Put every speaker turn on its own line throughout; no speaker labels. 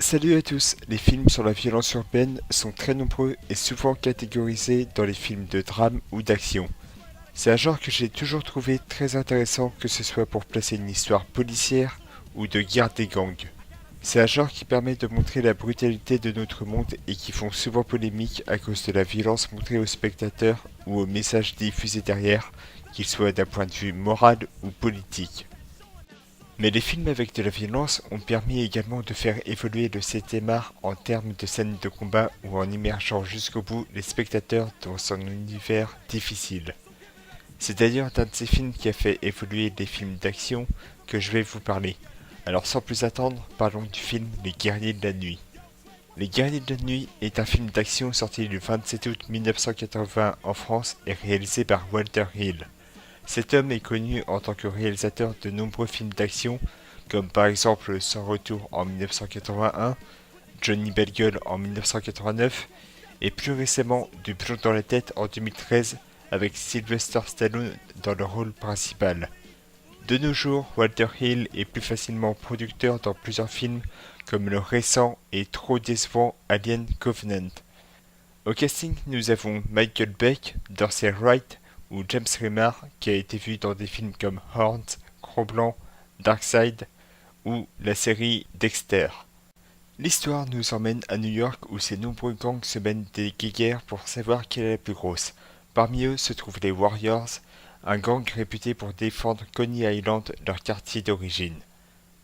Salut à tous, les films sur la violence urbaine sont très nombreux et souvent catégorisés dans les films de drame ou d'action. C'est un genre que j'ai toujours trouvé très intéressant, que ce soit pour placer une histoire policière ou de guerre des gangs. C'est un genre qui permet de montrer la brutalité de notre monde et qui font souvent polémique à cause de la violence montrée aux spectateurs ou aux messages diffusés derrière, qu'ils soient d'un point de vue moral ou politique. Mais les films avec de la violence ont permis également de faire évoluer le 7e art en termes de scènes de combat ou en immergeant jusqu'au bout les spectateurs dans son univers difficile. C'est d'ailleurs d'un de ces films qui a fait évoluer les films d'action que je vais vous parler. Alors sans plus attendre, parlons du film Les Guerriers de la Nuit. Les Guerriers de la Nuit est un film d'action sorti le 27 août 1980 en France et réalisé par Walter Hill. Cet homme est connu en tant que réalisateur de nombreux films d'action, comme par exemple Sans Retour en 1981, Johnny Belle Gueule en 1989, et plus récemment Du plomb dans la tête en 2013 avec Sylvester Stallone dans le rôle principal. De nos jours, Walter Hill est plus facilement producteur dans plusieurs films comme le récent et trop décevant Alien Covenant. Au casting, nous avons Michael Beck, Dorsey Wright ou James Remar qui a été vu dans des films comme Horns, Cro-Blanc, Darkside ou la série Dexter. L'histoire nous emmène à New York où ces nombreux gangs se mènent des guéguerres pour savoir quelle est la plus grosse. Parmi eux se trouvent les Warriors, un gang réputé pour défendre Coney Island, leur quartier d'origine.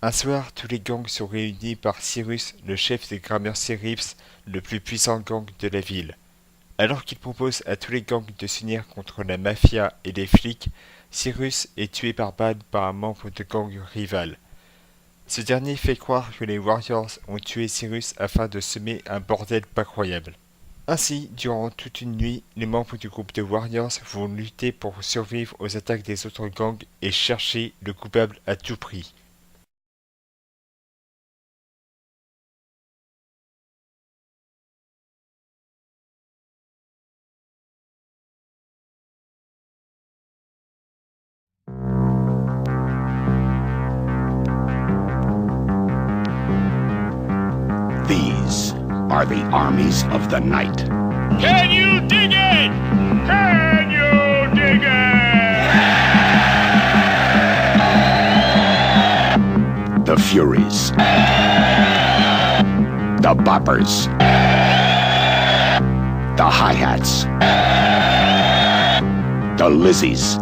Un soir, tous les gangs sont réunis par Cyrus, le chef des Gramercy Reeves, le plus puissant gang de la ville. Alors qu'il propose à tous les gangs de s'unir contre la mafia et les flics, Cyrus est tué par balle par un membre de gang rival. Ce dernier fait croire que les Warriors ont tué Cyrus afin de semer un bordel pas croyable. Ainsi, durant toute une nuit, les membres du groupe de Warriors vont lutter pour survivre aux attaques des autres gangs et chercher le coupable à tout prix.
These are the armies of the night.
Can you dig it? Can you dig it?
The Furies. The Boppers. The Hi-Hats. The Lizzies.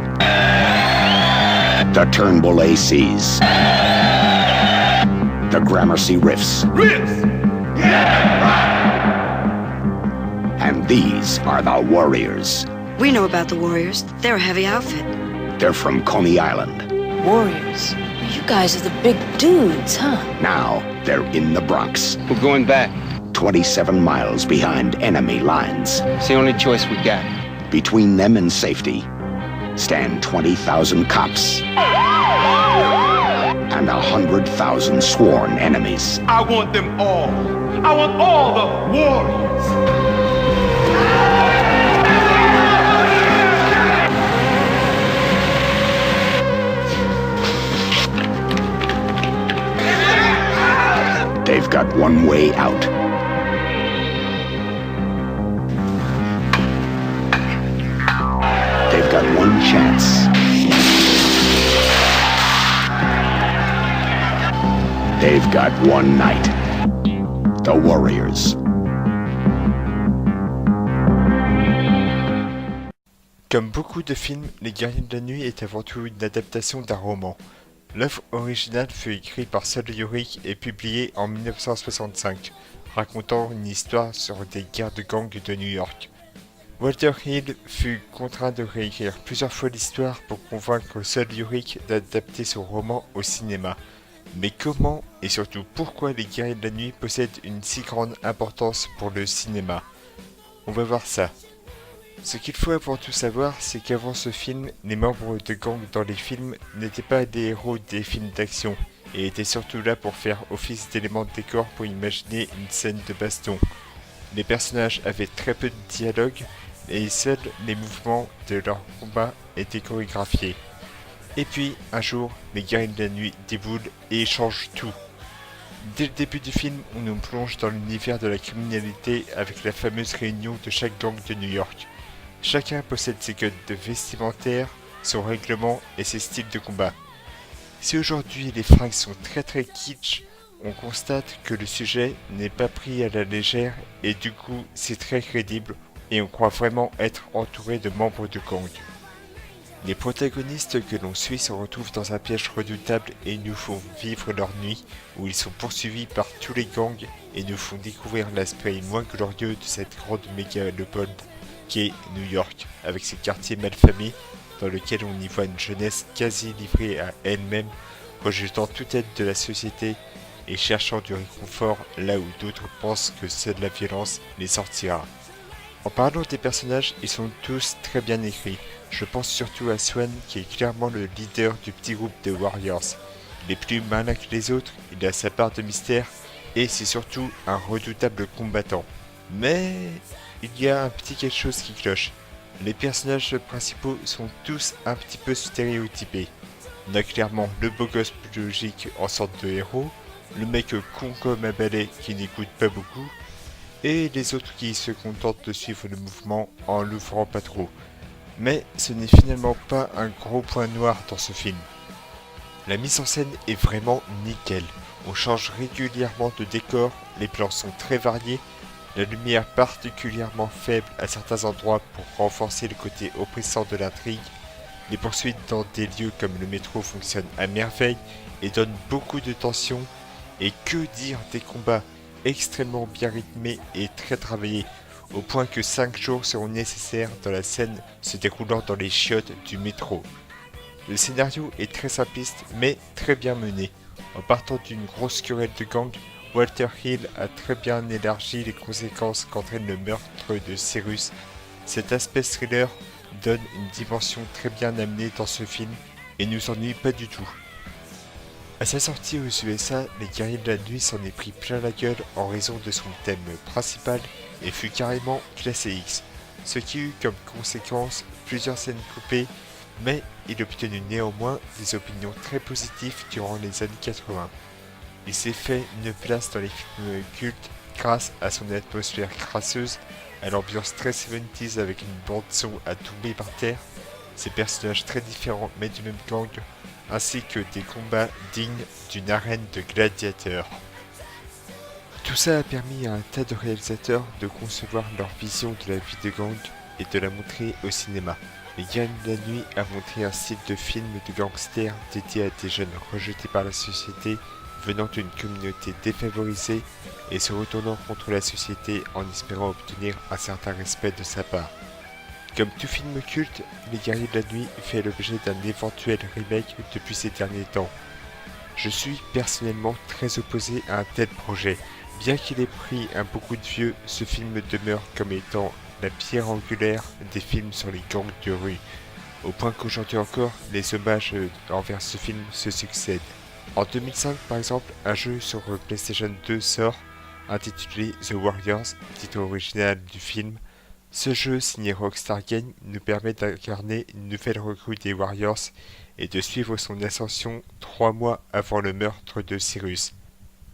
The Turnbull ACs. The Gramercy Riffs.
Riffs!
And these are the Warriors.
We know about the Warriors. They're a heavy outfit.
They're from Coney Island.
Warriors. You guys are the big dudes, huh?
Now they're in the Bronx,
We're going back.
27 miles behind enemy lines.
It's the only choice we got.
Between them and safety stand 20,000 cops and 100,000 sworn enemies.
I want them all. I want all the warriors.
They've got one way out. They've got one chance. They've got one night. The Warriors.
Comme beaucoup de films, Les Guerriers de la Nuit est avant tout une adaptation d'un roman. L'œuvre originale fut écrite par Sol Yorick et publiée en 1965, racontant une histoire sur des guerres de gangs de New York. Walter Hill fut contraint de réécrire plusieurs fois l'histoire pour convaincre Sol Yorick d'adapter son roman au cinéma. Mais comment et surtout pourquoi Les Guerriers de la Nuit possèdent une si grande importance pour le cinéma? On va voir ça. Ce qu'il faut avant tout savoir, c'est qu'avant ce film, les membres de gangs dans les films n'étaient pas des héros des films d'action, et étaient surtout là pour faire office d'éléments de décor pour imaginer une scène de baston. Les personnages avaient très peu de dialogue, et seuls les mouvements de leur combat étaient chorégraphiés. Et puis, un jour, les guerriers de la nuit déboulent et changent tout. Dès le début du film, on nous plonge dans l'univers de la criminalité avec la fameuse réunion de chaque gang de New York. Chacun possède ses codes de vestimentaire, son règlement et ses styles de combat. Si aujourd'hui les fringues sont très kitsch, on constate que le sujet n'est pas pris à la légère et du coup c'est très crédible et on croit vraiment être entouré de membres de gang. Les protagonistes que l'on suit se retrouvent dans un piège redoutable et nous font vivre leur nuit où ils sont poursuivis par tous les gangs et nous font découvrir l'aspect moins glorieux de cette grande mégalopole qu'est New York, avec ses quartiers malfamés dans lesquels on y voit une jeunesse quasi livrée à elle-même, rejetant toute aide de la société et cherchant du réconfort là où d'autres pensent que seule la violence les sortira. En parlant des personnages, ils sont tous très bien écrits. Je pense surtout à Swan qui est clairement le leader du petit groupe de Warriors. Il est plus malin que les autres, il a sa part de mystère et c'est surtout un redoutable combattant. Mais il y a un petit quelque chose qui cloche. Les personnages principaux sont tous un petit peu stéréotypés. On a clairement le beau gosse biologique en sorte de héros, le mec con comme un balai qui n'écoute pas beaucoup, et les autres qui se contentent de suivre le mouvement en l'ouvrant pas trop. Mais ce n'est finalement pas un gros point noir dans ce film. La mise en scène est vraiment nickel. On change régulièrement de décor, les plans sont très variés, la lumière particulièrement faible à certains endroits pour renforcer le côté oppressant de l'intrigue. Les poursuites dans des lieux comme le métro fonctionnent à merveille et donnent beaucoup de tension. Et que dire des combats extrêmement bien rythmés et très travaillés, au point que 5 jours seront nécessaires dans la scène se déroulant dans les chiottes du métro. Le scénario est très simpliste mais très bien mené. En partant d'une grosse querelle de gang, Walter Hill a très bien élargi les conséquences qu'entraîne le meurtre de Cyrus. Cet aspect thriller donne une dimension très bien amenée dans ce film et ne nous ennuie pas du tout. À sa sortie aux USA, Les Guerriers de la Nuit s'en est pris plein la gueule en raison de son thème principal et fut carrément classé X, ce qui eut comme conséquence plusieurs scènes coupées, mais il obtenu néanmoins des opinions très positives durant les années 80. Il s'est fait une place dans les films cultes grâce à son atmosphère crasseuse, à l'ambiance très 70s avec une bande son à tomber par terre, ses personnages très différents mais du même gang, ainsi que des combats dignes d'une arène de gladiateurs. Tout ça a permis à un tas de réalisateurs de concevoir leur vision de la vie de gang et de la montrer au cinéma. Les Guerriers de la Nuit a montré un style de film de gangsters dédié à des jeunes rejetés par la société, venant d'une communauté défavorisée et se retournant contre la société en espérant obtenir un certain respect de sa part. Comme tout film culte, Les Guerriers de la Nuit fait l'objet d'un éventuel remake depuis ces derniers temps. Je suis personnellement très opposé à un tel projet. Bien qu'il ait pris un beaucoup de vieux, ce film demeure comme étant la pierre angulaire des films sur les gangs de rue, au point qu'aujourd'hui encore, les hommages envers ce film se succèdent. En 2005 par exemple, un jeu sur PlayStation 2 sort, intitulé The Warriors, titre original du film. Ce jeu, signé Rockstar Games, nous permet d'incarner une nouvelle recrue des Warriors et de suivre son ascension 3 mois avant le meurtre de Cyrus.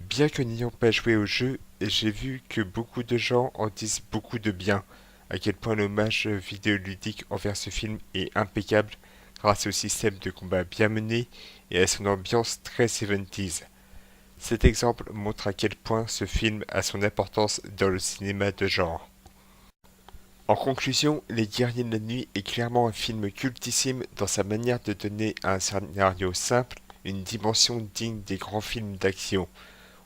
Bien que n'ayant pas joué au jeu, j'ai vu que beaucoup de gens en disent beaucoup de bien, à quel point l'hommage vidéoludique envers ce film est impeccable grâce au système de combat bien mené et à son ambiance très 70s. Cet exemple montre à quel point ce film a son importance dans le cinéma de genre. En conclusion, Les Guerriers de la Nuit est clairement un film cultissime dans sa manière de donner à un scénario simple une dimension digne des grands films d'action.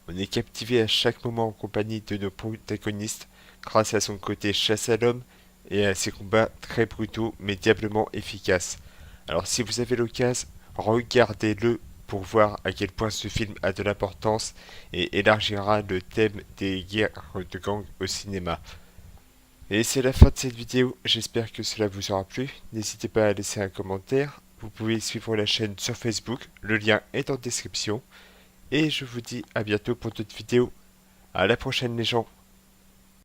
On est captivé à chaque moment en compagnie de nos protagonistes grâce à son côté chasse à l'homme et à ses combats très brutaux mais diablement efficaces. Alors si vous avez l'occasion, regardez-le pour voir à quel point ce film a de l'importance et élargira le thème des guerres de gang au cinéma. Et c'est la fin de cette vidéo, j'espère que cela vous aura plu. N'hésitez pas à laisser un commentaire, vous pouvez suivre la chaîne sur Facebook, le lien est en description. Et je vous dis à bientôt pour d'autres vidéos. À la prochaine les gens.